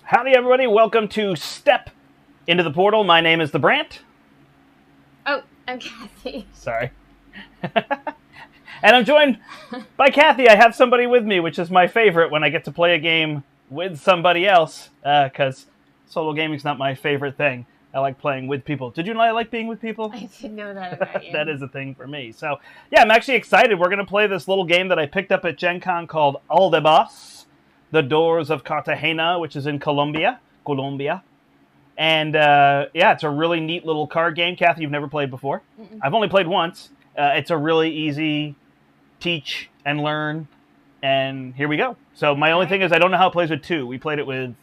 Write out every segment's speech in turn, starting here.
Howdy, everybody. Welcome to Step into the Portal. My name is the Brandt. Oh, I'm Kathy. Sorry. And I'm joined by Kathy. I have somebody with me, which is my favorite when I get to play a game with somebody else, because solo gaming is not my favorite thing. I like playing with people. Did you know I like being with people? I didn't know that about you. That is a thing for me. So, yeah, I'm actually excited. We're going to play this little game that I picked up at Gen Con called Aldabis, The Doors of Cartegena, which is in Colombia. And, yeah, it's a really neat little card game. Kathy, you've never played before. Mm-mm. I've only played once. It's a really easy teach and learn, and here we go. So my only thing is I don't know how it plays with 2. We played it with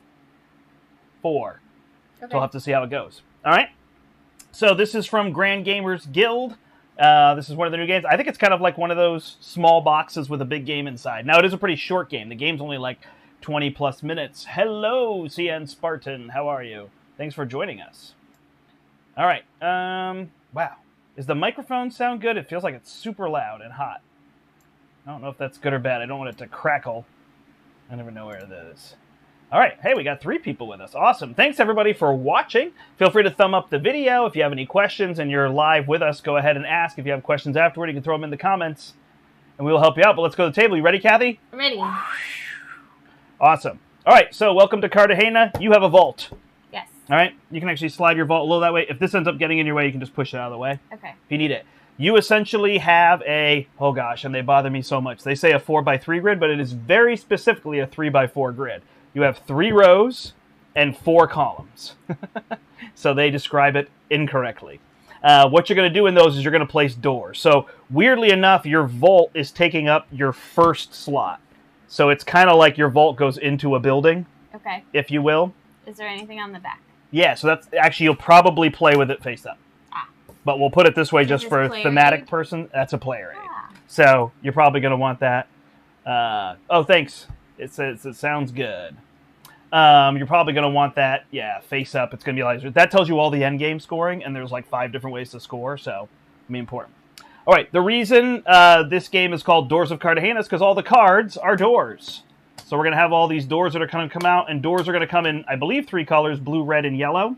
4. Okay. So we'll have to see how it goes. All right? So this is from Grand Gamers Guild. This is one of the new games. I think it's kind of like one of those small boxes with a big game inside. Now, it is a pretty short game. The game's only like 20-plus minutes. Hello, CN Spartan. How are you? Thanks for joining us. All right. Wow. Does the microphone sound good? It feels like it's super loud and hot. I don't know if that's good or bad. I don't want it to crackle. I never know where it is. All right. Hey, we got 3 people with us. Awesome. Thanks, everybody, for watching. Feel free to thumb up the video. If you have any questions and you're live with us, go ahead and ask. If you have questions afterward, you can throw them in the comments, and we will help you out. But let's go to the table. You ready, Kathy? I'm ready. Awesome. All right. So welcome to Cartegena. You have a vault. Yes. All right. You can actually slide your vault a little that way. If this ends up getting in your way, you can just push it out of the way. Okay. If you need it. You essentially have a, oh gosh, and they bother me so much. They say a 4x3 grid, but it is very specifically a 3x4 grid. You have 3 rows and 4 columns. So they describe it incorrectly. What you're going to do in those is you're going to place doors. So weirdly enough, your vault is taking up your first slot. So it's kind of like your vault goes into a building, Okay. if you will. Is there anything on the back? Yeah, so that's actually, you'll probably play with it face up. But we'll put it this way Is just this for a player thematic aid? person. That's a player aid. Ah. So you're probably going to want that. Oh, thanks. It says it sounds good. You're probably going to want that, yeah, face up. It's going to be like that tells you all the end game scoring, and there's like 5 different ways to score. So, I mean, important. All right, the reason this game is called Doors of Cartegena is because all the cards are doors. So we're going to have all these doors that are going to come out, and doors are going to come in, I believe, 3 colors: blue, red, and yellow.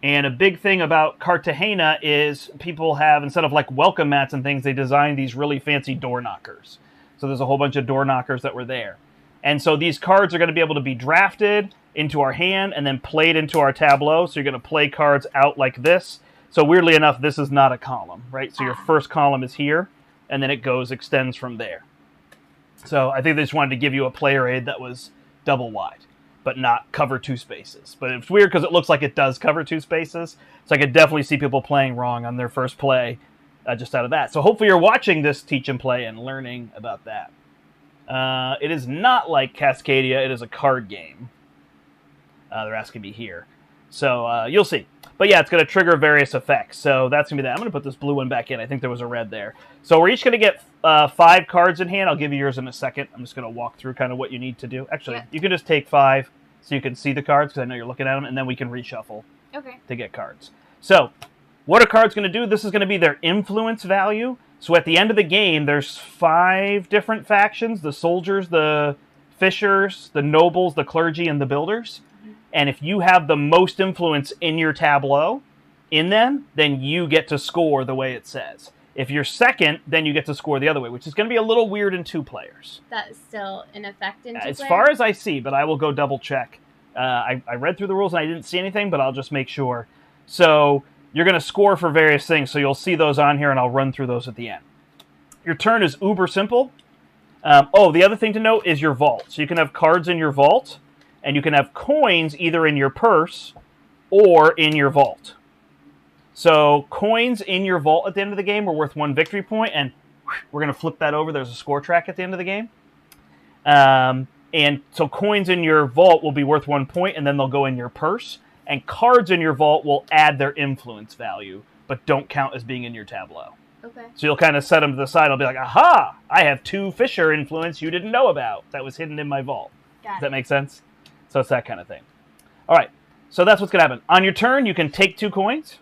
And a big thing about Cartegena is people have, instead of like welcome mats and things, they designed these really fancy door knockers. So there's a whole bunch of door knockers that were there. And so these cards are going to be able to be drafted into our hand and then played into our tableau. So you're going to play cards out like this. So weirdly enough, this is not a column, right? So your first column is here, and then it extends from there. So I think they just wanted to give you a player aid that was double wide, but not cover 2 spaces. But it's weird because it looks like it does cover 2 spaces. So I could definitely see people playing wrong on their first play just out of that. So hopefully you're watching this teach and play and learning about that. It is not like Cascadia. It is a card game. They're asking me here. So you'll see. But yeah, it's going to trigger various effects. So that's going to be that. I'm going to put this blue one back in. I think there was a red there. So we're each going to get 5 cards in hand. I'll give you yours in a second. I'm just going to walk through kind of what you need to do. Actually, Yeah. You can just take 5 so you can see the cards because I know you're looking at them. And then we can reshuffle Okay. to get cards. So what are cards going to do? This is going to be their influence value. So at the end of the game, there's 5 different factions: the soldiers, the fishers, the nobles, the clergy, and the builders. And if you have the most influence in your tableau in them, then you get to score the way it says. If you're second, then you get to score the other way, which is going to be a little weird in 2 players. That's still in effect in 2 As player? far as I see, but I will go double check. I read through the rules and I didn't see anything, but I'll just make sure. So you're going to score for various things, so you'll see those on here, and I'll run through those at the end. Your turn is uber simple. The other thing to note is your vault. So you can have cards in your vault, and you can have coins either in your purse or in your vault. So coins in your vault at the end of the game are worth 1 victory point, and we're going to flip that over. There's a score track at the end of the game. And so coins in your vault will be worth 1 point, and then they'll go in your purse. And cards in your vault will add their influence value, but don't count as being in your tableau. Okay. So you'll kind of set them to the side. I'll be like, aha, I have 2 Fisher influence you didn't know about that was hidden in my vault. Does that make sense? So it's that kind of thing. All right, so that's what's going to happen. On your turn, you can take 2 coins.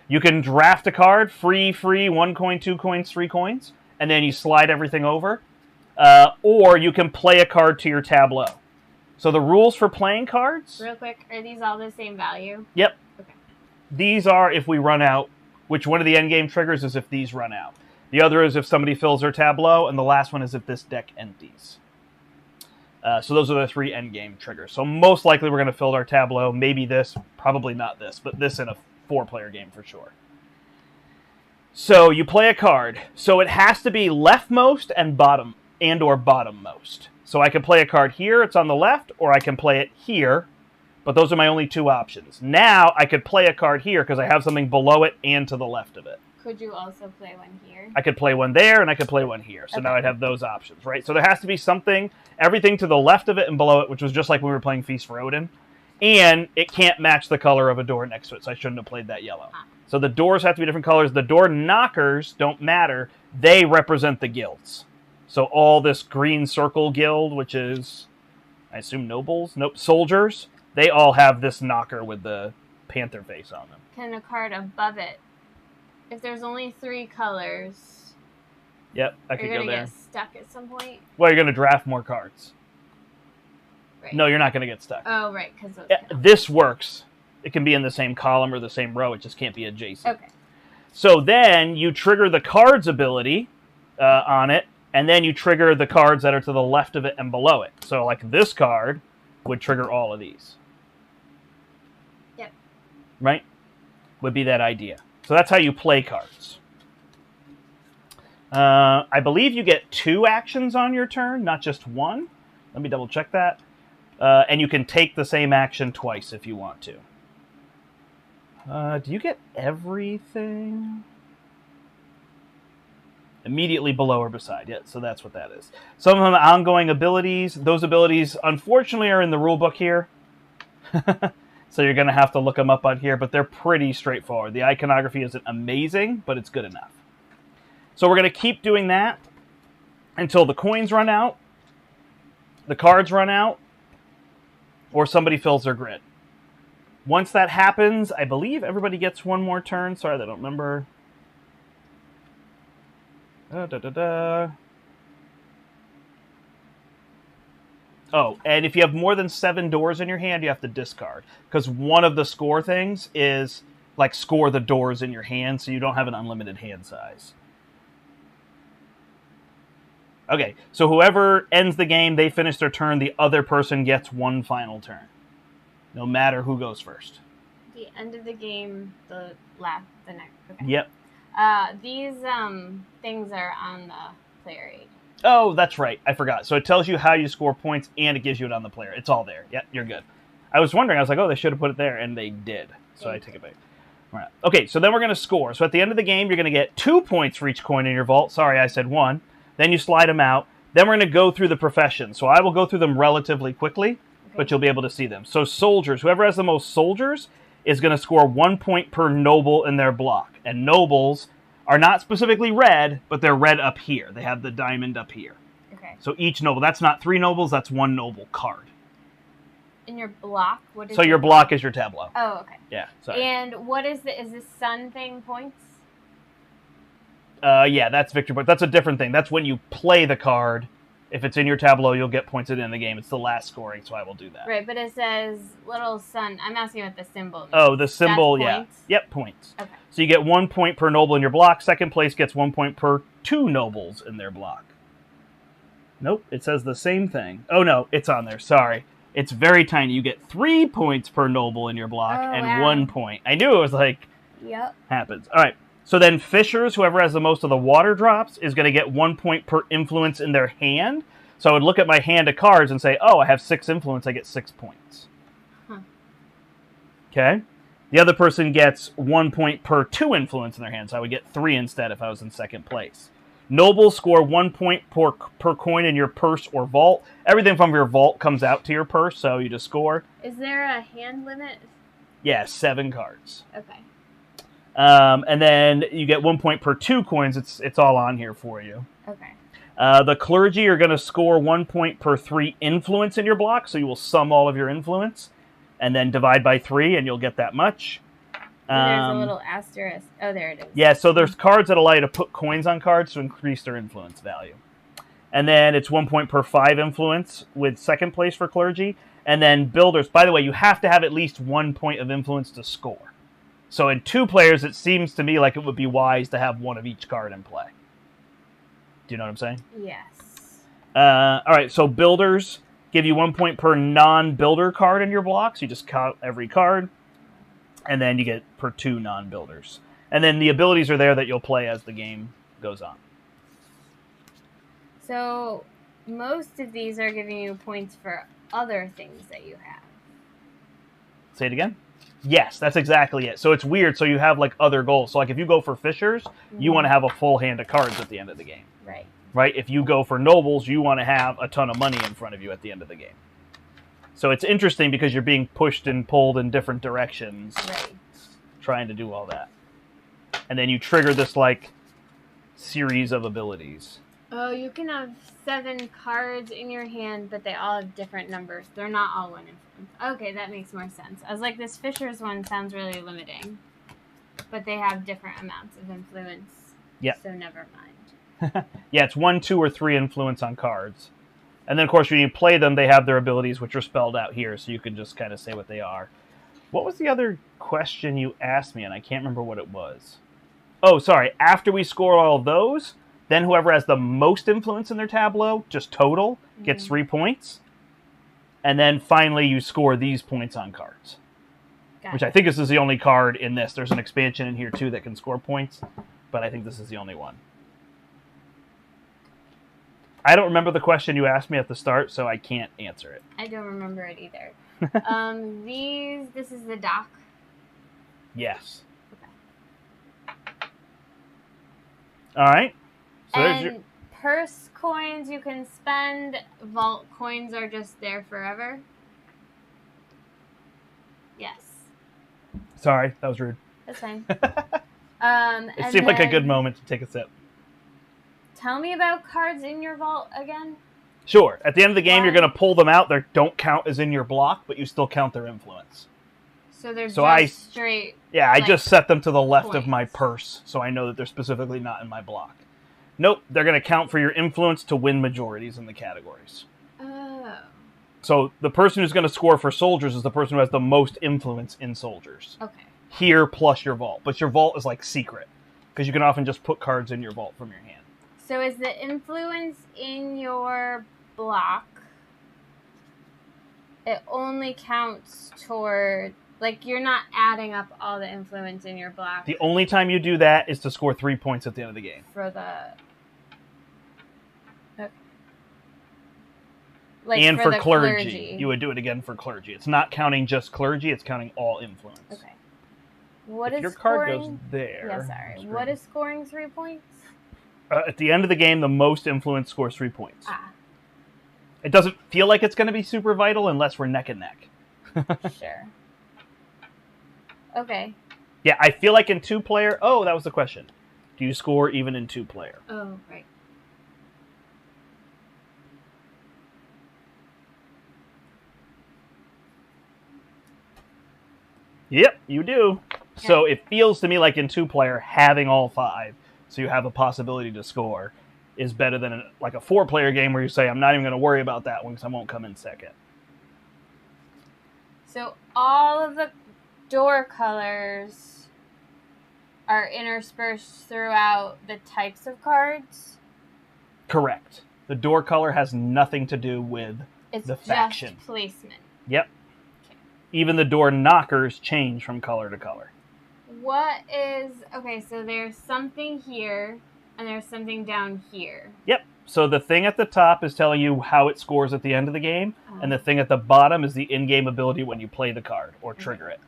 You can draft a card, free, 1 coin, 2 coins, 3 coins, and then you slide everything over. Or you can play a card to your tableau. So the rules for playing cards. Real quick, are these all the same value? Yep. Okay. These are if we run out. Which one of the endgame triggers is if these run out. The other is if somebody fills their tableau, and the last one is if this deck empties. So those are the 3 endgame triggers. So most likely we're going to fill our tableau. Maybe this, probably not this, but this in a 4-player game for sure. So you play a card. So it has to be leftmost and bottom or bottommost. So I can play a card here, it's on the left, or I can play it here. But those are my only 2 options. Now I could play a card here because I have something below it and to the left of it. Could you also play one here? I could play one there, and I could play one here. So now I'd have those options, right? So there has to be something, everything to the left of it and below it, which was just like when we were playing Feast for Odin. And it can't match the color of a door next to it, so I shouldn't have played that yellow. So the doors have to be different colors. The door knockers don't matter. They represent the guilds. So all this green circle guild, which is, I assume, nobles? Nope, soldiers. They all have this knocker with the panther face on them. Can a card above it, if there's only 3 colors, yep, I could go there. You're going to get stuck at some point? Well, you're going to draft more cards. Right. No, you're not going to get stuck. Oh, right. Because this works. It can be in the same column or the same row. It just can't be adjacent. Okay. So then you trigger the card's ability on it, and then you trigger the cards that are to the left of it and below it. So like this card would trigger all of these. Yep. Right? Would be that idea. So that's how you play cards. I believe you get 2 actions on your turn, not just 1. Let me double check that. And you can take the same action twice if you want to. Do you get everything? Immediately below or beside. Yeah, so that's what that is. Some of them ongoing abilities. Those abilities, unfortunately, are in the rule book here. So you're going to have to look them up on here, but they're pretty straightforward. The iconography isn't amazing, but it's good enough. So we're going to keep doing that until the coins run out, the cards run out, or somebody fills their grid. Once that happens, I believe everybody gets 1 more turn. Sorry, I don't remember. Oh, and if you have more than 7 doors in your hand, you have to discard. Because one of the score things is, like, score the doors in your hand, so you don't have an unlimited hand size. Okay, so whoever ends the game, they finish their turn, the other person gets 1 final turn. No matter who goes first. The end of the game, the next. Okay. Yep. These things are on the player aid. Oh, that's right. I forgot. So it tells you how you score points, and it gives you it on the player. It's all there. Yep, you're good. I was wondering. I was like, oh, they should have put it there, and they did. So I take it back. All right. Okay, so then we're going to score. So at the end of the game, you're going to get 2 points for each coin in your vault. Sorry, I said 1. Then you slide them out. Then we're going to go through the professions. So I will go through them relatively quickly, but you'll be able to see them. So soldiers, whoever has the most soldiers is going to score 1 point per noble in their block. And nobles are not specifically red, but they're red up here. They have the diamond up here. Okay. So each noble, that's not 3 nobles, that's 1 noble card. In your block, what is so your block is your tableau. Oh, okay. Yeah, sorry. And what is this sun thing points? Yeah, that's victory point. That's a different thing. That's when you play the card. If it's in your tableau, you'll get points at the end of the game. It's the last scoring, so I will do that. Right, but it says little sun. I'm asking about the symbol. Oh, the symbol, That's yeah. points? Yep, points. Okay. So you get 1 point per noble in your block. Second place gets 1 point per 2 nobles in their block. Nope, it says the same thing. Oh, no, it's on there. Sorry. It's very tiny. You get 3 points per noble in your block and 1 point. I knew it was like... Yep. Happens. All right. So then fishers, whoever has the most of the water drops, is going to get 1 point per influence in their hand. So I would look at my hand of cards and say, oh, I have 6 influence, I get 6 points. Huh. Okay? The other person gets 1 point per 2 influence in their hand, so I would get 3 instead if I was in second place. Nobles score 1 point per coin in your purse or vault. Everything from your vault comes out to your purse, so you just score. Is there a hand limit? Yeah, 7 cards. Okay. And then you get 1 point per 2 coins. It's all on here for you. Okay. The clergy are going to score 1 point per 3 influence in your block, so you will sum all of your influence, and then divide by 3, and you'll get that much. There's a little asterisk. Oh, there it is. Yeah, so there's cards that allow you to put coins on cards to increase their influence value. And then it's 1 point per 5 influence with second place for clergy. And then builders, by the way, you have to have at least 1 point of influence to score. So in 2 players, it seems to me like it would be wise to have 1 of each card in play. Do you know what I'm saying? Yes. All right, so builders give you 1 point per non-builder card in your block. So you just count every card, and then you get per 2 non-builders. And then the abilities are there that you'll play as the game goes on. So most of these are giving you points for other things that you have. Say it again? Yes, that's exactly it. So it's weird. So you have like other goals. So like if you go for fishers, you want to have a full hand of cards at the end of the game. Right. Right? If you go for nobles, you want to have a ton of money in front of you at the end of the game. So it's interesting because you're being pushed and pulled in different directions. Right. Trying to do all that. And then you trigger this like series of abilities. Oh, you can have 7 cards in your hand, but they all have different numbers. They're not all 1 influence. Okay, that makes more sense. I was like, this Fisher's one sounds really limiting. But they have different amounts of influence. Yeah. So never mind. Yeah, it's 1, 2, or 3 influence on cards. And then, of course, when you play them, they have their abilities, which are spelled out here, so you can just kind of say what they are. What was the other question you asked me, and I can't remember what it was. Oh, sorry. After we score all of those, then whoever has the most influence in their tableau, just total, gets 3 points. And then finally you score these points on cards. Got Which it. I think this is the only card in this. There's an expansion in here, too, that can score points. But I think this is the only one. I don't remember the question you asked me at the start, so I can't answer it. I don't remember it either. This is the dock. Yes. Okay. All right. So there's your... And purse coins you can spend. Vault coins are just there forever. Yes. Sorry, that was rude. That's fine. It seemed like a good moment to take a sip. Tell me about cards in your vault again. Sure. At the end of the game, you're going to pull them out. They don't count as in your block, but you still count their influence. So they're just straight... Yeah, I just set them to the left points. of my purse, so I know that they're specifically not in my block. Nope, they're going to count for your influence to win majorities in the categories. Oh. So the person who's going to score for soldiers is the person who has the most influence in soldiers. Okay. Here plus your vault. But your vault is like secret, because you can often just put cards in your vault from your hand. So is the influence in your block, it only counts toward, like, you're not adding up all the influence in your block. The only time you do that is to score 3 points at the end of the game. For the... Okay. And for clergy. You would do it again for clergy. It's not counting just clergy, it's counting all influence. Okay. What if is your scoring? card goes there... Yeah, sorry. What is scoring 3 points? At the end of the game, the most influence scores 3 points. Ah. It doesn't feel like it's going to be super vital unless we're neck and neck. Sure. Okay. Yeah, I feel like in 2-player... Oh, that was the question. Do you score even in 2-player? Oh, right. Yep, you do. Yeah. So it feels to me like in 2-player, having all 5, so you have a possibility to score, is better than like a 4-player game where you say, I'm not even going to worry about that one because I won't come in second. So all of the door colors are interspersed throughout the types of cards? Correct. The door color has nothing to do with the faction. It's just placement. Yep. Okay. Even the door knockers change from color to color. What is... Okay, so there's something here, and there's something down here. Yep. So the thing at the top is telling you how it scores at the end of the game, and the thing at the bottom is the in-game ability when you play the card or trigger it.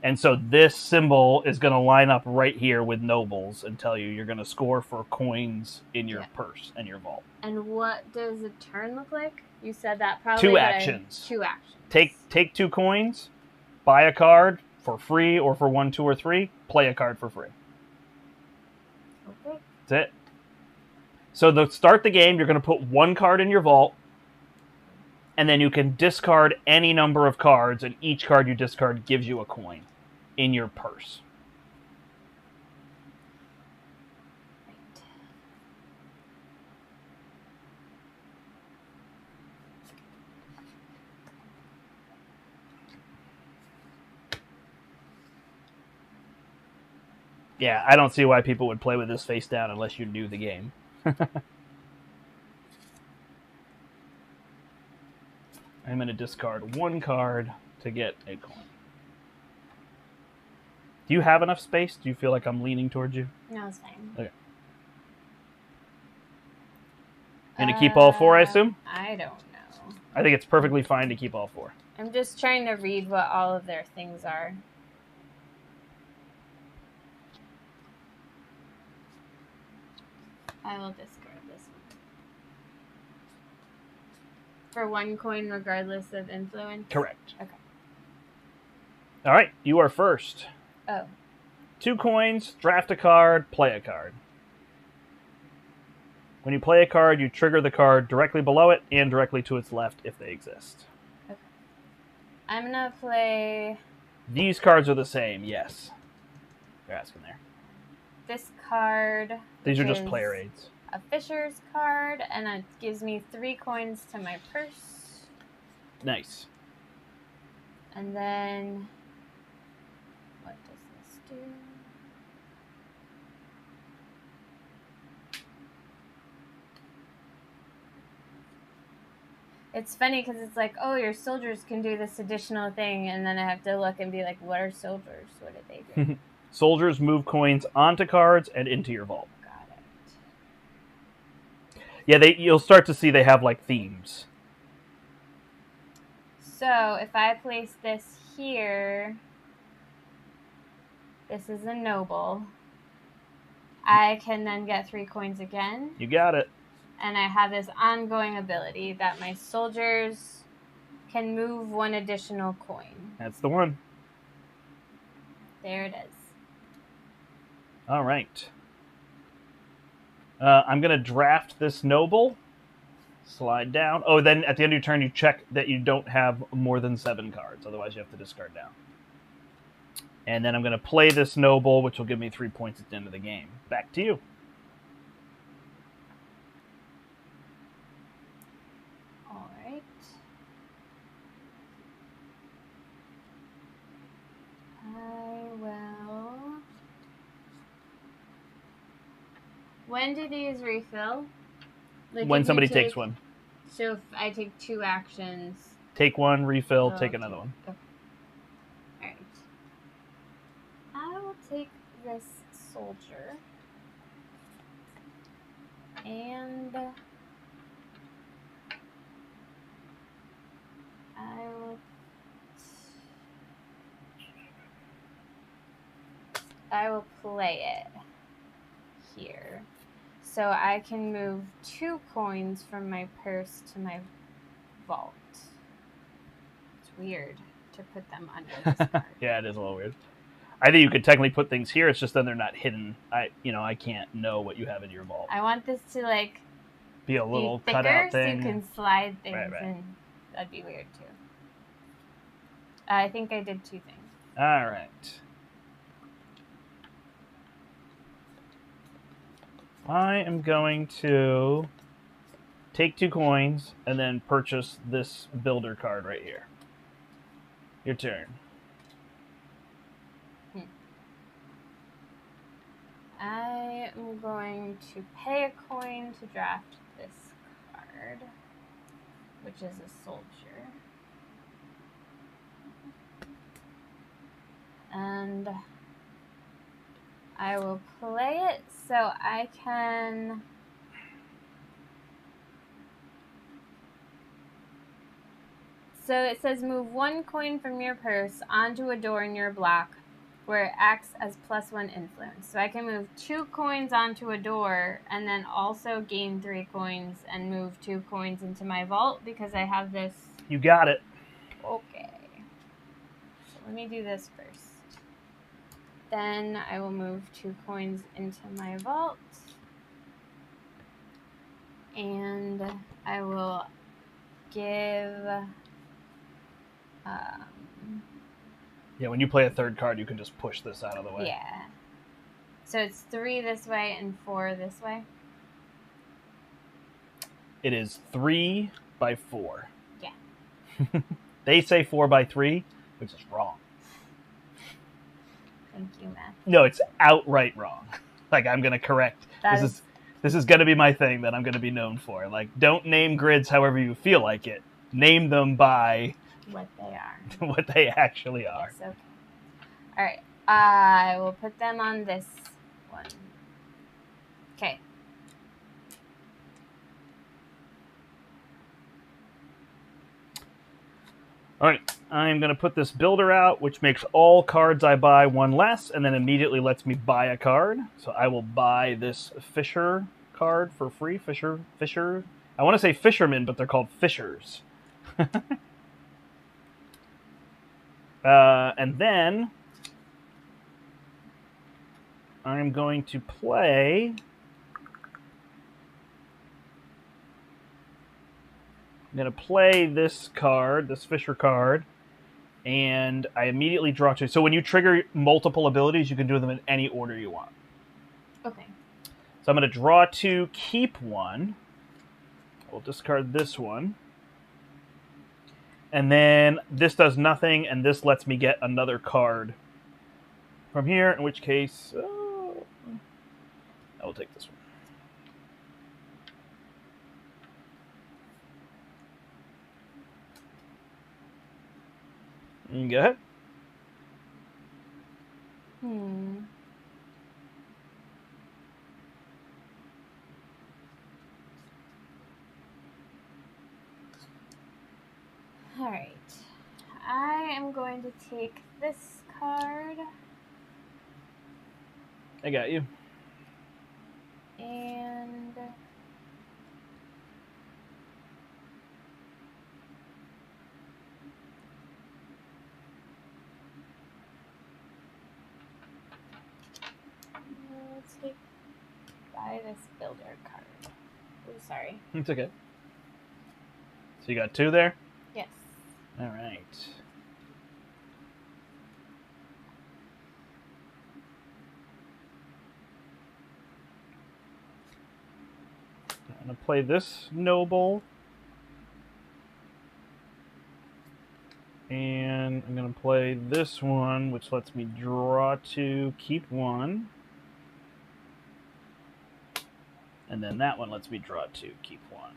And so this symbol is going to line up right here with nobles and tell you you're going to score for coins in your purse and your vault. And what does a turn look like? You said that probably. 2 actions. 2 actions. Take 2 coins, buy a card for free or for 1, 2, or 3, play a card for free. Okay. That's it. So to start the game, you're going to put 1 card in your vault, and then you can discard any number of cards, and each card you discard gives you a coin in your purse. Yeah, I don't see why people would play with this face down unless you knew the game. I'm going to discard 1 card to get a coin. Do you have enough space? Do you feel like I'm leaning towards you? No, it's fine. Okay. Going to keep all 4, I assume? I don't know. I think it's perfectly fine to keep all 4. I'm just trying to read what all of their things are. I will discard this one. For 1 coin, regardless of influence? Correct. Okay. All right, you are first. Oh. 2 coins, draft a card, play a card. When you play a card, you trigger the card directly below it and directly to its left if they exist. Okay. I'm going to play... These cards are the same, yes. You're asking there. This card... These are just player aids. A Fisher's card, and it gives me 3 coins to my purse. Nice. And then... What does this do? It's funny because it's like, oh, your soldiers can do this additional thing, and then I have to look and be like, what are soldiers? What did they do? Soldiers move coins onto cards and into your vault. Got it. Yeah, you'll start to see they have like themes. So if I place this here, this is a noble. I can then get 3 coins again. You got it. And I have this ongoing ability that my soldiers can move 1 additional coin. That's the one. There it is. All right. I'm going to draft this noble. Slide down. Oh, then at the end of your turn, you check that you don't have more than 7 cards. Otherwise, you have to discard down. And then I'm going to play this noble, which will give me 3 points at the end of the game. Back to you. All right. I will... When do these refill? Like When somebody takes one. So if I take 2 actions... Take 1, refill, Oh, take okay. another one. Okay. Alright. I will take this soldier. And... I will play it here. So I can move 2 coins from my purse to my vault. It's weird to put them under this card. Yeah, it is a little weird. I think you could technically put things here. It's just then they're not hidden. I can't know what you have in your vault. I want this to like be a little thicker, cutout thing. so you can slide things Right. in. That'd be weird too. I think I did 2 things. All right. I am going to take 2 coins and then purchase this builder card right here. Your turn. I am going to pay a coin to draft this card, which is a soldier. And I will play it so I can... So it says move 1 coin from your purse onto a door in your block where it acts as +1 influence. So I can move 2 coins onto a door and then also gain 3 coins and move 2 coins into my vault because I have this. You got it. Okay. So let me do this first. Then I will move 2 coins into my vault. And I will give... Yeah, when you play a 3rd card, you can just push this out of the way. Yeah. So it's 3 this way and 4 this way? It is 3 by 4. Yeah. They say 4 by 3, which is wrong. Thank you, Matt. No, it's outright wrong. Like, I'm going to correct. That This is going to be my thing that I'm going to be known for. Like, don't name grids however you feel like it. Name them by what they are. what they actually are. Yes, okay. All right. I will put them on this one. Okay. All right. I'm going to put this builder out, which makes all cards I buy one less, and then immediately lets me buy a card. So I will buy this Fisher card for free. Fisher. I want to say fishermen, but they're called fishers. And then I'm going to play. I'm going to play this card, this Fisher card, and I immediately draw two. So when you trigger multiple abilities, you can do them in any order you want. Okay. So I'm going to draw two, keep one. We'll discard this one. And then this does nothing, and this lets me get another card from here, in which case I will take this one. Go ahead. All right. I am going to take this card. I got you. And let's buy this builder card. Oh, sorry. It's okay. So you got two there? Yes. All right. I'm going to play this noble. And I'm going to play this one, which lets me draw two, keep one. And then that one lets me draw two, keep one.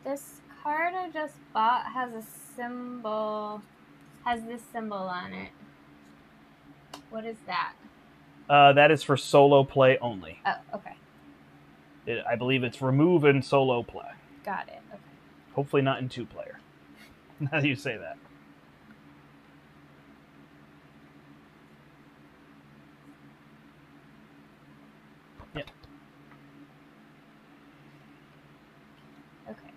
This card I just bought has a symbol, has this symbol on it. What is that? That is for solo play only. Oh, okay. I believe it's remove in solo play. Got it. Okay. Hopefully not in two-player. Now that you say that. Yep. Okay.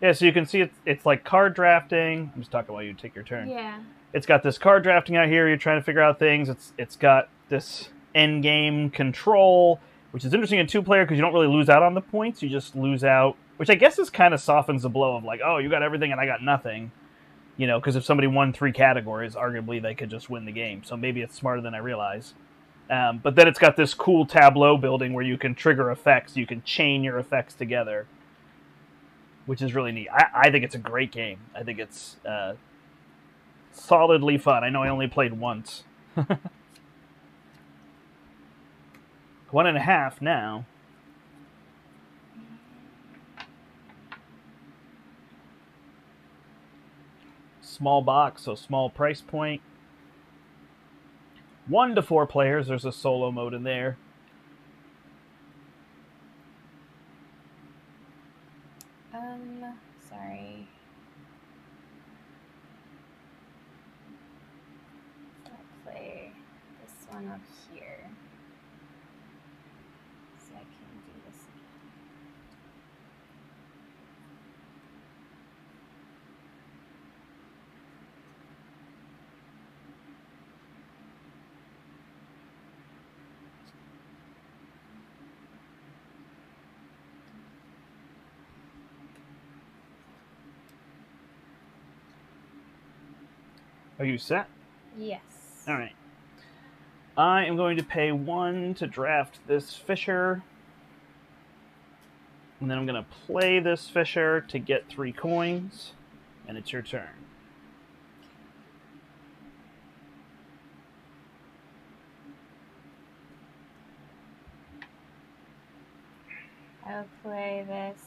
Yeah, so you can see it's like card drafting. I'm just talking while you take your turn. Yeah. It's got this card drafting out here. You're trying to figure out things. It's got this end game control, which is interesting in two-player because you don't really lose out on the points. You just lose out, which I guess is kind of softens the blow of like, oh, you got everything and I got nothing. You know, because if somebody won 3 categories, arguably they could just win the game. So maybe it's smarter than I realize. But then it's got this cool tableau building where you can trigger effects. You can chain your effects together, which is really neat. I think it's a great game. I think it's solidly fun. I know I only played once. 1.5 now. Small box, so small price point. 1 to 4 players. There's a solo mode in there. Sorry. I'll play this one up here. So I can do this again. Are you set? Yes. All right. I am going to pay 1 to draft this Fisher. And then I'm going to play this Fisher to get 3 coins. And it's your turn. I'll play this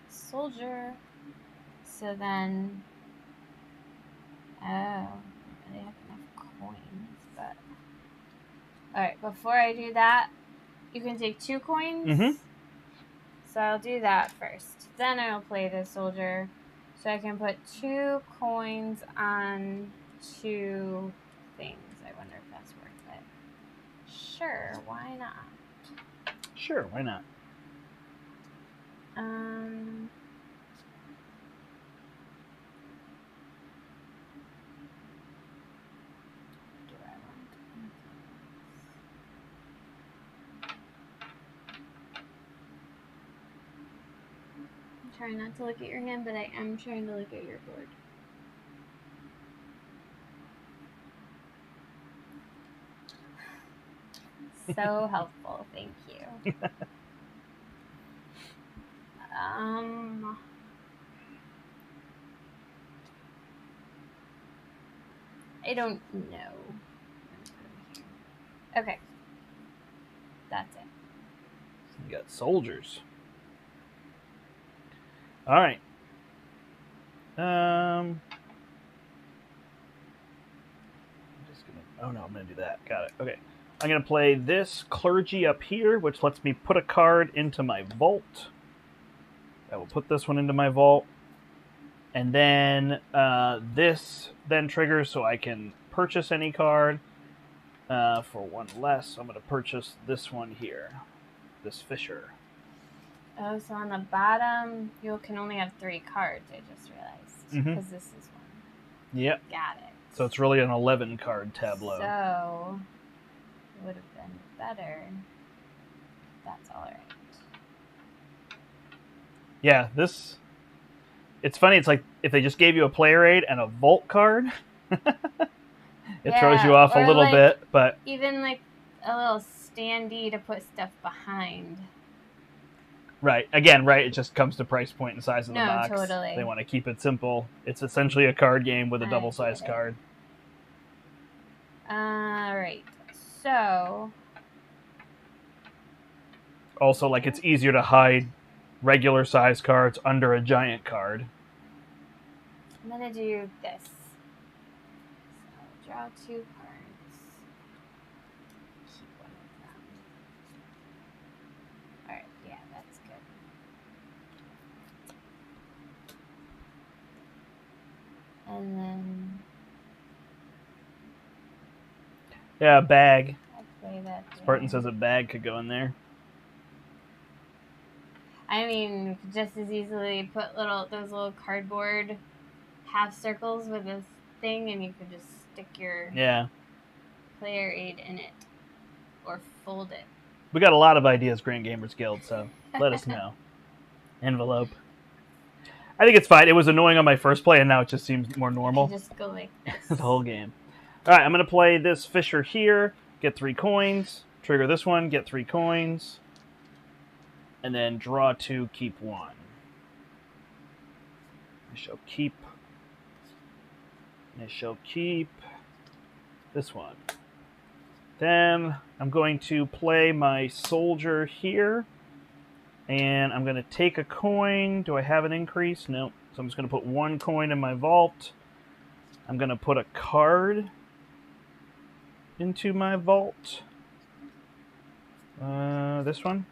soldier. So then, oh, I really have enough coins, but all right. Before I do that, you can take 2 coins. Mm-hmm. So I'll do that first. Then I'll play the soldier, so I can put 2 coins on 2 things. I wonder if that's worth it. Sure, why not? Sure, why not? Do I want I'm trying not to look at your hand, but I am trying to look at your board. So helpful, thank you. I don't know. Okay. That's it. You got soldiers. All right. I'm just gonna. Oh no, I'm gonna do that. Got it. Okay. I'm gonna play this clergy up here, which lets me put a card into my vault. I will put this one into my vault, and then this then triggers so I can purchase any card for 1 less. So I'm gonna purchase this one here, this Fisher. Oh, so on the bottom, you can only have 3 cards, I just realized. Because this is one. Yep. Got it. So it's really an 11 card tableau. So it would have been better. That's all right. Yeah, this... It's funny, it's like if they just gave you a player aid and a vault card, it throws you off a little bit, but... Even like a little standee to put stuff behind. Right. Again, right, it just comes to price point and size of the box. No, totally. They want to keep it simple. It's essentially a card game with a double-sized card. Alright. So... Also, like, it's easier to hide regular-sized cards under a giant card. I'm going to do this. So, draw 2 cards. Keep one of them. Alright, yeah, that's good. And then... Yeah, a bag. I'll play that. Spartan says a bag could go in there. I mean, you could just as easily put those little cardboard half circles with this thing, and you could just stick your player aid in it, or fold it. We got a lot of ideas, Grand Gamers Guild, so let us know. Envelope. I think it's fine. It was annoying on my first play, and now it just seems more normal. You just go like this. The whole game. All right, I'm going to play this Fisher here, get 3 coins, trigger this one, get 3 coins, and then draw 2, keep 1. I shall keep this one. Then I'm going to play my soldier here, and I'm going to take a coin. Do I have an increase? No. So I'm just going to put 1 coin in my vault. I'm going to put a card into my vault. This one.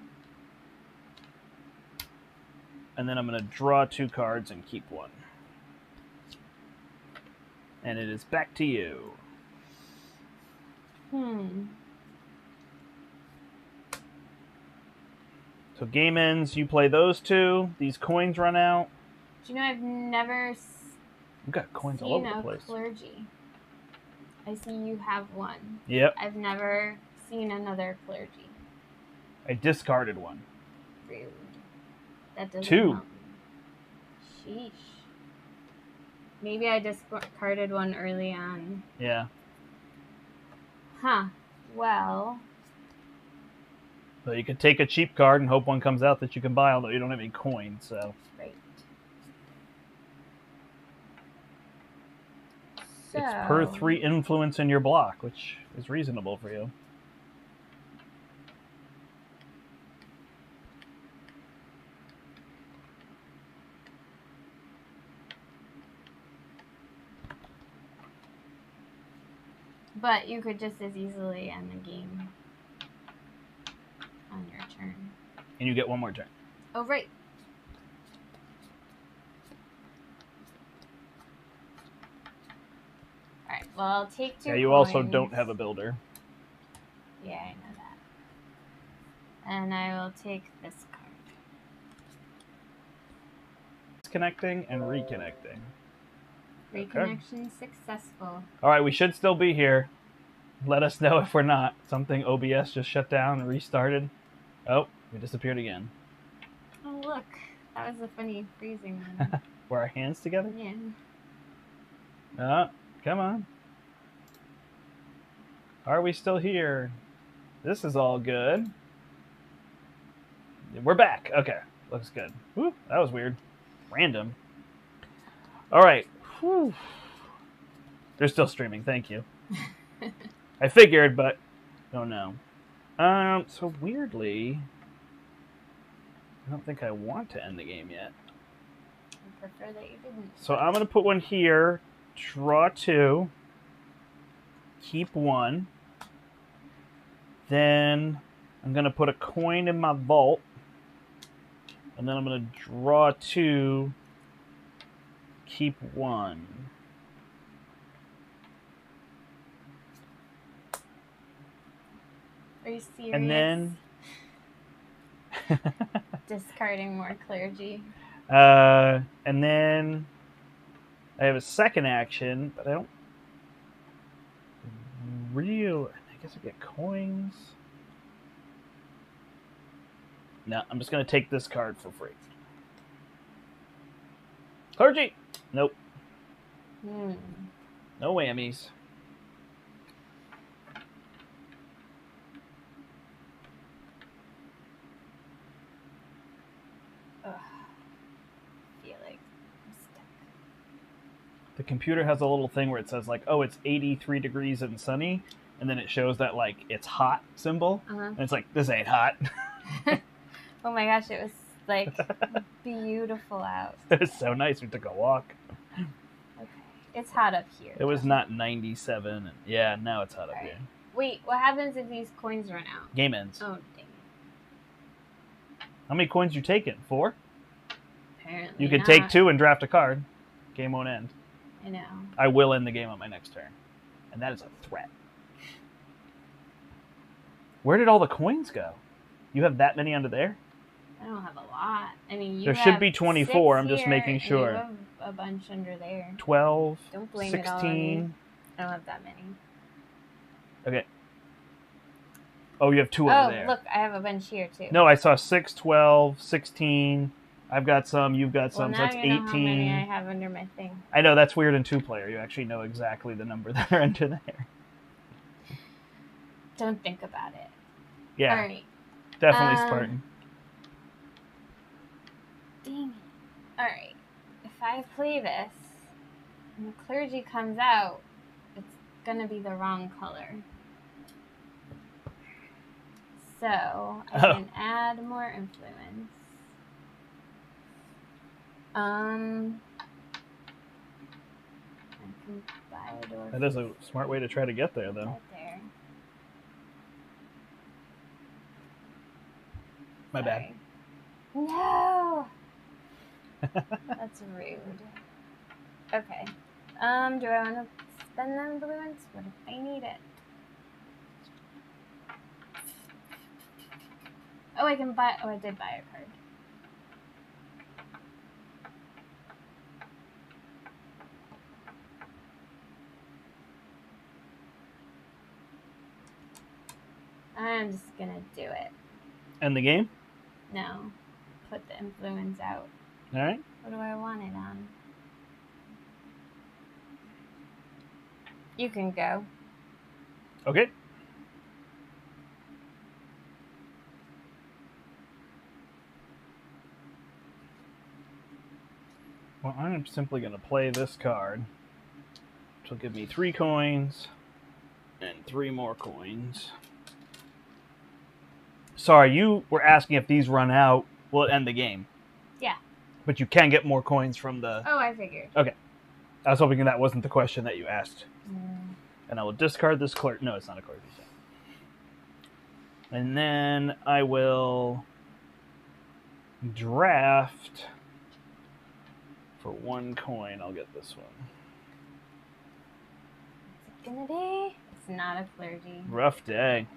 And then I'm going to draw 2 cards and keep 1. And it is back to you. So game ends, you play those 2. These coins run out. Do you know I've never We've got coins all over the place. Clergy. I see you have 1. Yep. I've never seen another clergy. I discarded 1. Rude. That doesn't 2. help me. Sheesh. Maybe I discarded 1 early on. Yeah. Huh. Well. So you could take a cheap card and hope one comes out that you can buy, although you don't have any coins. So Right. it's per 3 influence in your block, which is reasonable for you. But you could just as easily end the game on your turn. And you get one more turn. Oh, right. Alright, well, I'll take 2 Yeah, you coins. also don't have a builder. Yeah, I know that. And I will take this card. Disconnecting and reconnecting. Reconnection successful. All right, we should still be here. Let us know if we're not. Something OBS just shut down and restarted. Oh, we disappeared again. Oh, look. That was a funny freezing one. Were our hands together? Yeah. Come on. Are we still here? This is all good. We're back. Okay. Looks good. Whew, that was weird. Random. All right. Whew. They're still streaming. Thank you. I figured, but don't know. So weirdly, I don't think I want to end the game yet. I prefer that you didn't. So I'm going to put one here, draw 2, keep 1. Then I'm going to put a coin in my vault. And then I'm going to draw 2, keep 1. Are you serious? And then discarding more clergy. And then I have a second action, but I don't I guess I get coins. No, I'm just going to take this card for free. Clergy! Nope. No whammies. Ugh. I feel like I'm stuck. The computer has a little thing where it says, like, oh, it's 83 degrees and sunny, and then it shows that, like, it's hot symbol. And it's like, this ain't hot. Oh my gosh, it was, like, beautiful out. It was so nice. We took a walk. Okay. It's hot up here. It was not 97. And, yeah, now it's hot up here. Wait, what happens if these coins run out? Game ends. Oh, dang it. How many coins you taking? 4? Apparently You can not. take 2 and draft a card. Game won't end. I know. I will end the game on my next turn. And that is a threat. Where did all the coins go? You have that many under there? I don't have a lot. I mean, there should be 24. I'm just making sure. You have a bunch under there. 12. Don't blame 16. it all on me. I don't have that many. Okay. Oh, you have 2 over there. Oh, look, I have a bunch here too. No, I saw 6, 12, 16. I've got some. You've got some. Well, So now that's you 18. know how many I have under my thing. I know that's weird in 2-player. You actually know exactly the number that are under there. Don't think about it. Yeah. All right. Definitely Spartan. Dang it. Alright. If I play this and the clergy comes out, it's gonna be the wrong color. So I can add more influence. I can buy a door. That is a smart way to try to get there, though. Right there. My bad. No! That's rude. Okay. Do I want to spend the influence? What if I need it? Oh, I can buy... Oh, I did buy a card. I'm just gonna do it. End the game? No. Put the influence out. All right. What do I want it on? You can go. Okay. Well, I'm simply going to play this card, which will give me 3 coins and 3 more coins. Sorry, you were asking if these run out, will it end the game? Yeah. But you can get more coins from the... Oh, I figured. Okay. I was hoping that wasn't the question that you asked. Mm. And I will discard this clerk. No, it's not a clerk. And then I will draft for 1 coin. I'll get this one. What's it gonna be? It's not a clergy. Rough day.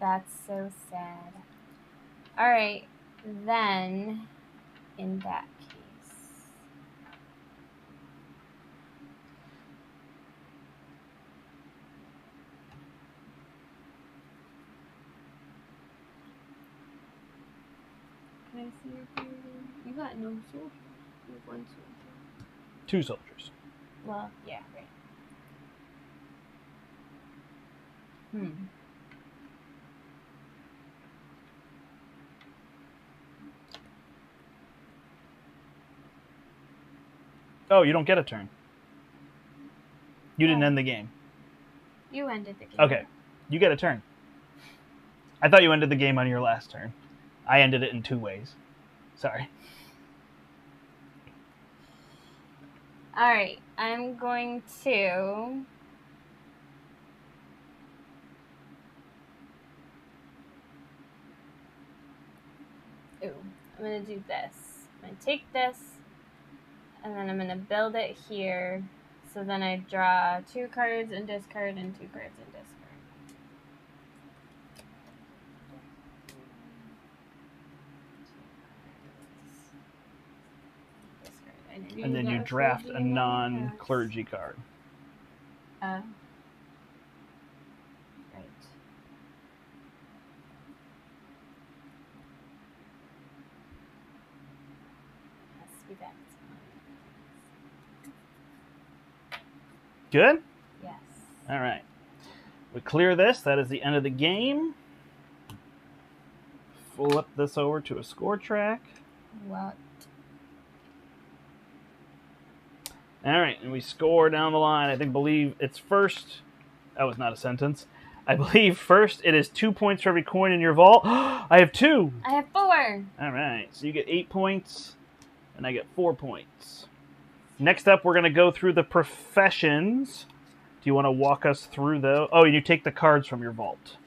That's so sad. Alright, then in that case. Can I see your beard? You got no soldier. You have 1 soldier. 2 soldiers. Well, yeah, right. Oh, you don't get a turn. You didn't end the game. You ended the game. Okay. You get a turn. I thought you ended the game on your last turn. I ended it in 2 ways. Sorry. Alright, I'm going to... Ooh, I'm going to do this. I'm going to take this, and then I'm going to build it here. So then I draw 2 cards and discard, and 2 cards and discard. And then you draft a non-clergy card. Right. Has to be that. Good? Yes. All right. We clear this. That is the end of the game. Flip this over to a score track. What? All right, and we score down the line. I believe it's first. That was not a sentence. I believe first it is 2 points for every coin in your vault. I have 2. I have 4. All right, so you get 8 points, and I get 4 points. Next up, we're going to go through the professions. Do you want to walk us through those? Oh, you take the cards from your vault.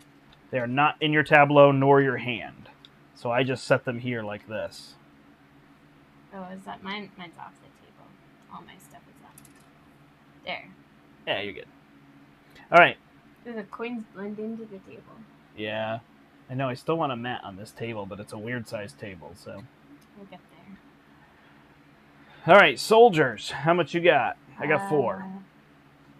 They are not in your tableau nor your hand. So I just set them here like this. Oh, is that mine? Mine's off the table. All my stuff is up. There. Yeah, you're good. All right. The coins blend into the table. Yeah. I know, I still want a mat on this table, but it's a weird-sized table, so... We'll get there. All right, soldiers. How much you got? I got 4.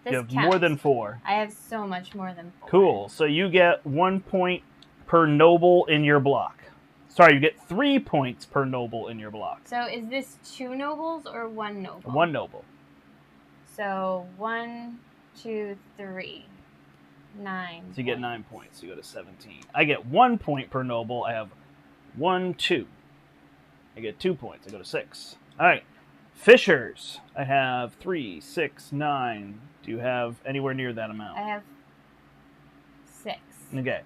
This You have counts. more than 4. I have so much more than 4. Cool. So you get 1 point per noble in your block. Sorry, you get 3 points per noble in your block. So is this 2 nobles or 1 noble? 1 noble. So 1, 2, 3. 9. So you get 9 points. So you go to 17. I get 1 point per noble. I have 1, 2. I get 2 points. I go to 6. All right. Fishers. I have 3, 6, 9. Do you have anywhere near that amount? I have 6. Okay.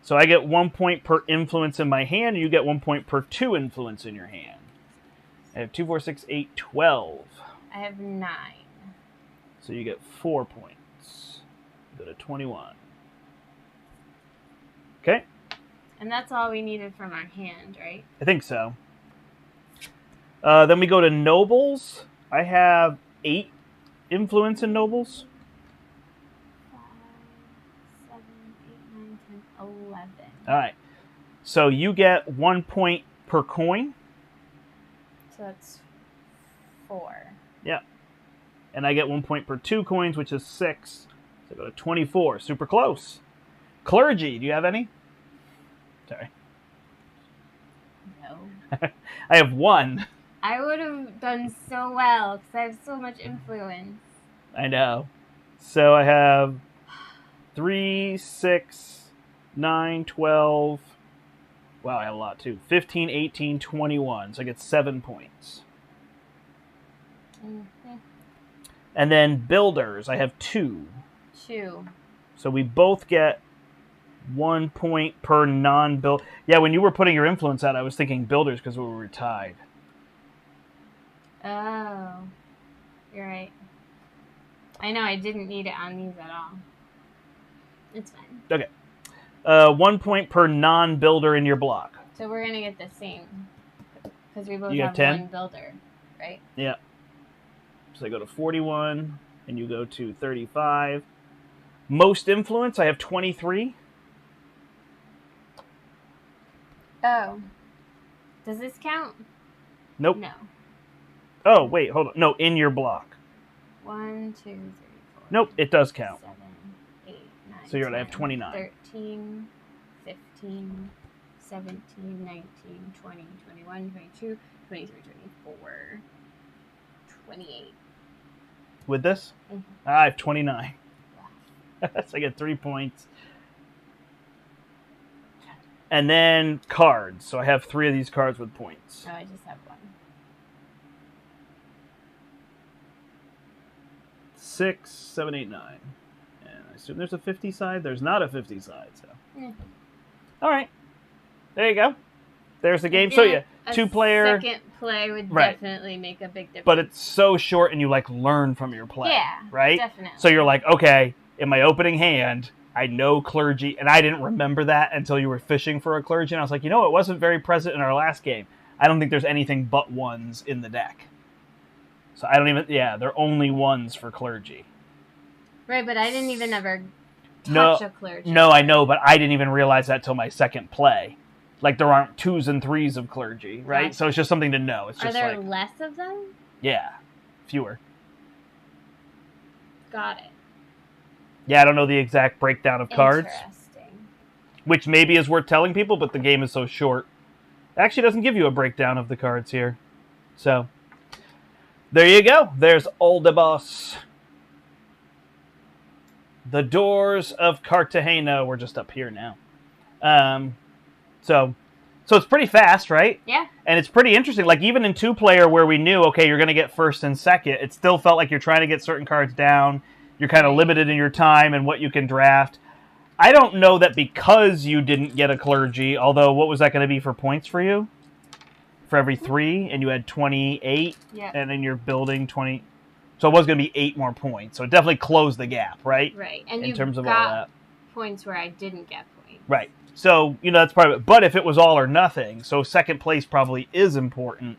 So I get 1 point per influence in my hand, and you get 1 point per 2 influence in your hand. I have 2, 4, 6, 8, 12. I have 9. So you get 4 points. Go to 21. Okay. And that's all we needed from our hand, right? I think so. Then we go to nobles. I have 8 influence in nobles. 5, 7, 8, 9, 10, 11. All right. So you get 1 point per coin. So that's 4. Yeah. And I get 1 point per 2 coins, which is 6. So go to 24. Super close. Clergy. Do you have any? Sorry. No. I have 1. I would have done so well because I have so much influence. I know. So I have 3, 6, 9, 12, Wow, I have a lot too. 15, 18, 21. So I get 7 points. Mm-hmm. And then builders, I have 2. 2. So we both get 1 point per non-build. Yeah, when you were putting your influence out, I was thinking builders because we were tied. Oh. You're right. I know, I didn't need it on these at all. It's fine. Okay. 1 point per non-builder in your block. So we're going to get the same. Because we both You have have 10? 1 builder, right? Yeah. So I go to 41, and you go to 35. Most influence, I have 23. Oh. Does this count? Nope. No. Oh, wait, hold on. No, in your block. 1, 2, 3, 4. Nope, it does count. 7, 8, 9, So you're going to 10, have 29. 13, 15, 17, 19, 20, 21, 22, 23, 24, 28. With this? Mm-hmm. I have 29. So I get 3 points. And then cards. So I have 3 of these cards with points. No, I just have 1. 6, 7, 8, 9. And I assume there's a 50 side. There's not a 50 side. So, all right, there you go. There's the game. So yeah, 2-player. Second play would definitely make a big difference. But it's so short, and you like learn from your play. Yeah, right. Definitely. So you're like, okay, in my opening hand, I know clergy, and I didn't remember that until you were fishing for a clergy, and I was like, it wasn't very present in our last game. I don't think there's anything but 1s in the deck. So I don't even, they're only 1s for clergy. Right, but I didn't even ever touch a clergy. No, I know, but I didn't even realize that till my second play. Like, there aren't 2s and 3s of clergy, right? Gotcha. So it's just something to know. It's Are just there less of them? Yeah, fewer. Got it. Yeah, I don't know the exact breakdown of cards. Interesting. Which maybe is worth telling people, but the game is so short. It actually doesn't give you a breakdown of the cards here. So, there you go. There's Aldabis. The doors of Cartegena. We're just up here now. So it's pretty fast, right? Yeah. And it's pretty interesting. Like, even in 2-player where we knew, okay, you're going to get first and second, it still felt like you're trying to get certain cards down. You're kind of limited in your time and what you can draft. I don't know that because you didn't get a clergy, although what was that going to be for points for you? For every 3, and you had 28, and then you're building 20. So it was going to be 8 more points. So it definitely closed the gap, right? Right. And in terms of got all that. Points where I didn't get points. Right. So, that's part of it. But if it was all or nothing, so second place probably is important.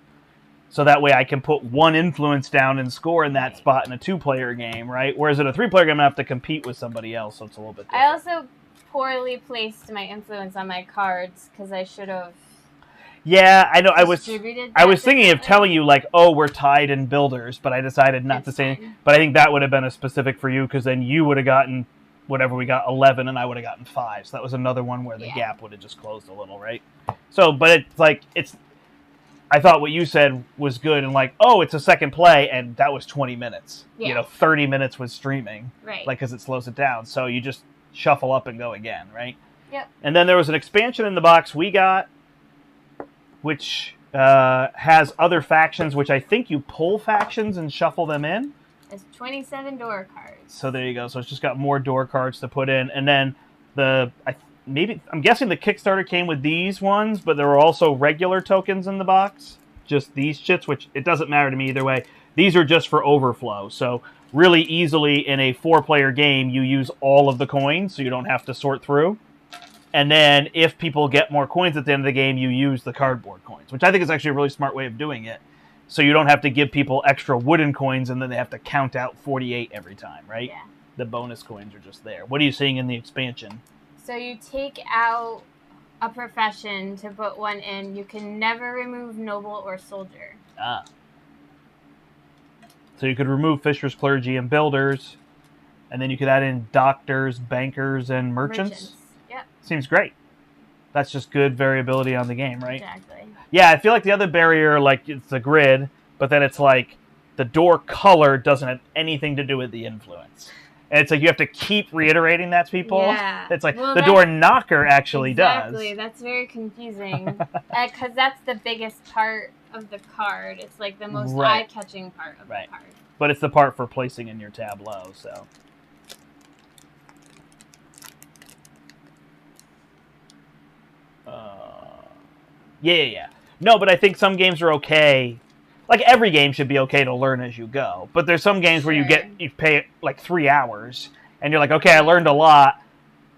So that way I can put 1 influence down and score in that spot in a 2-player game, right? Whereas in a 3-player game, I have to compete with somebody else, so it's a little bit different. I also poorly placed my influence on my cards because I should have. Yeah, I know. I was thinking of telling you, like, we're tied in builders, but I decided not to say anything. But I think that would have been a specific for you, because then you would have gotten whatever we got, 11, and I would have gotten 5. So that was another one where the gap would have just closed a little, right? So, but it's like, I thought what you said was good, and like, it's a second play, and that was 20 minutes. 30 minutes was streaming. Right. Like, because it slows it down. So you just shuffle up and go again, right? Yep. And then there was an expansion in the box we got, which has other factions, which I think you pull factions and shuffle them in. It's 27 door cards. So there you go. So it's just got more door cards to put in. And then I'm guessing the Kickstarter came with these ones, but there were also regular tokens in the box. Just these chits, which it doesn't matter to me either way. These are just for overflow. So really easily in a 4-player game, you use all of the coins, so you don't have to sort through. And then if people get more coins at the end of the game, you use the cardboard coins, which I think is actually a really smart way of doing it. So you don't have to give people extra wooden coins and then they have to count out 48 every time, right? Yeah. The bonus coins are just there. What are you seeing in the expansion? So you take out a profession to put 1 in. You can never remove noble or soldier. Ah. So you could remove fishers, clergy, and builders, and then you could add in doctors, bankers, and merchants. Yep. Seems great. That's just good variability on the game, right? Exactly. Yeah, I feel like the other barrier, like, it's the grid, but then it's like the door color doesn't have anything to do with the influence. And it's like you have to keep reiterating that to people. Yeah. It's like Well, the door knocker actually exactly. does. That's very confusing. Because that's the biggest part of the card. It's like the most Right. eye-catching part of Right. the card. But it's the part for placing in your tableau, so. Yeah. No, but I think some games are okay. Like, every game should be okay to learn as you go. But there's some games where you pay, like, 3 hours, and you're like, okay, I learned a lot.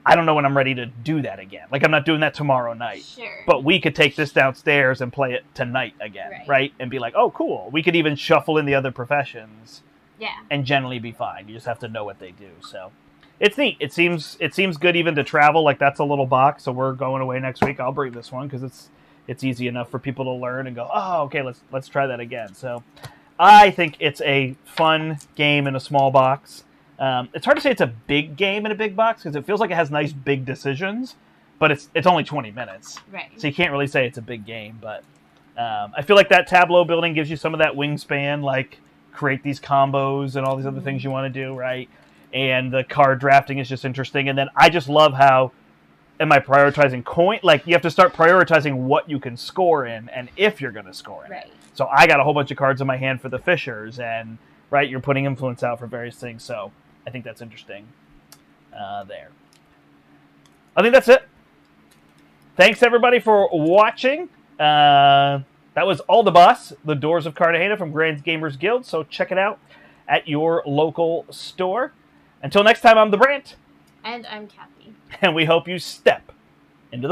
I don't know when I'm ready to do that again. Like, I'm not doing that tomorrow night. Sure. But we could take this downstairs and play it tonight again, right? And be like, oh, cool. We could even shuffle in the other professions. Yeah. And generally be fine. You just have to know what they do, so. It's neat. It seems good even to travel. Like, that's a little box, so we're going away next week. I'll bring this one because it's easy enough for people to learn and go, oh, okay, let's try that again. So I think it's a fun game in a small box. It's hard to say it's a big game in a big box because it feels like it has nice big decisions, but it's only 20 minutes. Right. So you can't really say it's a big game, but I feel like that tableau building gives you some of that wingspan, like create these combos and all these other things you want to do, right? And the card drafting is just interesting. And then I just love how, am I prioritizing coin? Like, you have to start prioritizing what you can score in and if you're going to score in. Right. So I got a whole bunch of cards in my hand for the Fishers, and, right, you're putting influence out for various things. So I think that's interesting there. I think that's it. Thanks, everybody, for watching. That was Aldabis, the Doors of Cartegena from Grand Gamers Guild. So check it out at your local store. Until next time, I'm the Brandt. And I'm Kathy. And we hope you step